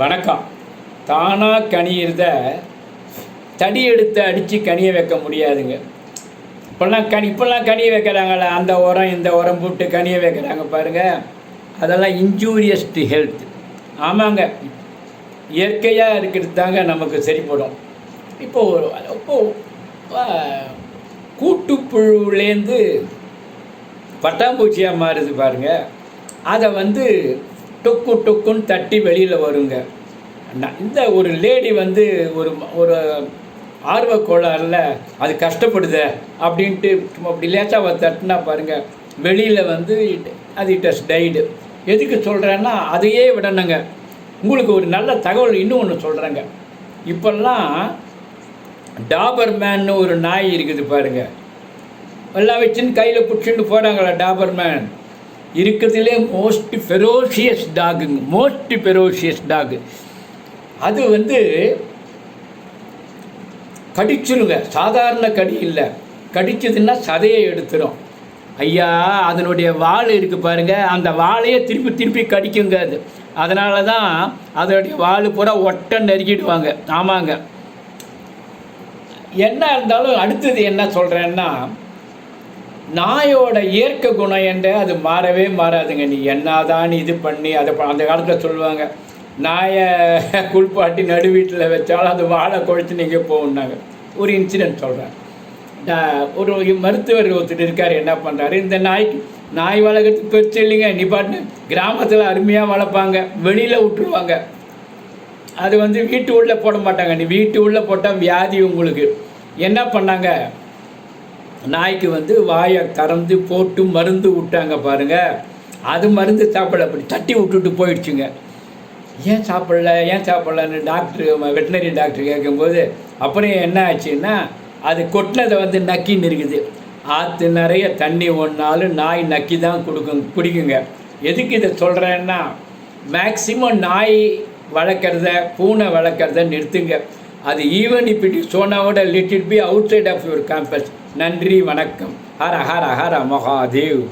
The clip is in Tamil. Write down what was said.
வணக்கம். தானாக கனியிறத தடி எடுத்து அடித்து கனியை வைக்க முடியாதுங்க. இப்போல்லாம் கனியை வைக்கிறாங்கள, அந்த உரம் இந்த உரம் போட்டு கனியை வைக்கிறாங்க பாருங்கள். அதெல்லாம் இன்ஜூரியஸ் டு ஹெல்த். ஆமாங்க, இயற்கையாக இருக்கிறது தாங்க நமக்கு சரிப்படும். இப்போது கூட்டுப்புழுலேருந்து பட்டாம்பூச்சியாக மாறுது பாருங்கள். அதை டொக்கு டொக்குன்னு தட்டி வெளியில் வருங்க. இந்த ஒரு லேடி ஒரு ஆர்வ கோளாறில் அது கஷ்டப்படுது அப்படின்ட்டு அப்படி லேசாக தட்டினா பாருங்கள், வெளியில் அது இட் ஹஸ் டைடு. எதுக்கு சொல்கிறேன்னா, அதையே விடணுங்க. உங்களுக்கு ஒரு நல்ல தகவல் இன்னும் ஒன்று சொல்கிறேங்க. இப்போல்லாம் டாபர்மேன்னு ஒரு நாய் இருக்குது பாருங்கள். எல்லாம் வச்சுன்னு கையில் பிடிச்சின்னு போகிறாங்களா. டாபர்மேன் இருக்கிறதுலே மோஸ்ட் ஃபெரோஷியஸ் டாகு. அது கடிச்சிருங்க. சாதாரண கடி இல்லை, கடிச்சதுன்னா சதையை எடுத்துடும். ஐயா, அதனுடைய வால் இருக்குது பாருங்கள், அந்த வாழையே திருப்பி கடிக்குங்க. அதனால தான் அதனுடைய வால் பூரா ஒட்டை நறுக்கிடுவாங்க. ஆமாங்க. என்ன இருந்தாலும் அடுத்தது என்ன சொல்கிறேன்னா, நாயோட இயற்கை குணம் என்ற அது மாறவே மாறாதுங்க. நீ என்னதான் இது பண்ணி அந்த காலத்தில் சொல்லுவாங்க, நாயை குளிப்பாட்டி நடு வீட்டில் வச்சாலும் அது வாழை குழைச்சி நீங்கள் போகணுன்னாங்க. ஒரு இன்சிடென்ட் சொல்கிறேன். ஒரு மருத்துவர் ஒருத்தர் இருக்கார். என்ன பண்ணுறாரு, இந்த நாய் வளர்க்குறதுக்கு பெருசு இல்லைங்க. நீ பாட்டு கிராமத்தில் அருமையாக வளர்ப்பாங்க, வெளியில் விட்டுருவாங்க. அது வீட்டு உள்ளே போட மாட்டாங்க. நீ வீட்டு உள்ளே போட்டால் வியாதி உங்களுக்கு. என்ன பண்ணாங்க, நாய்க்கு வாயை திறந்து போட்டு மருந்து விட்டாங்க பாருங்கள். அது மருந்து சாப்பிடல, அப்படி தட்டி விட்டுட்டு போயிடுச்சுங்க. ஏன் சாப்பிடலன்னு வெட்டினரி டாக்டர் கேட்கும்போது, அப்புறம் என்ன ஆச்சுன்னா, அது கொட்டினதை நக்கின்னு இருக்குது. ஆற்று நிறைய தண்ணி ஒன்றாலும் நாய் நக்கி தான் குடிக்குங்க. எதுக்கு இதை சொல்கிறேன்னா, மேக்சிமம் நாய் வளர்க்குறத பூனை வளர்க்குறத நிறுத்துங்க. அது ஈவன் இப் இட் இஸ் சோனாவோட let it be outside of your campus. நன்றி, வணக்கம். ஹர ஹர ஹர மகாதேவ்.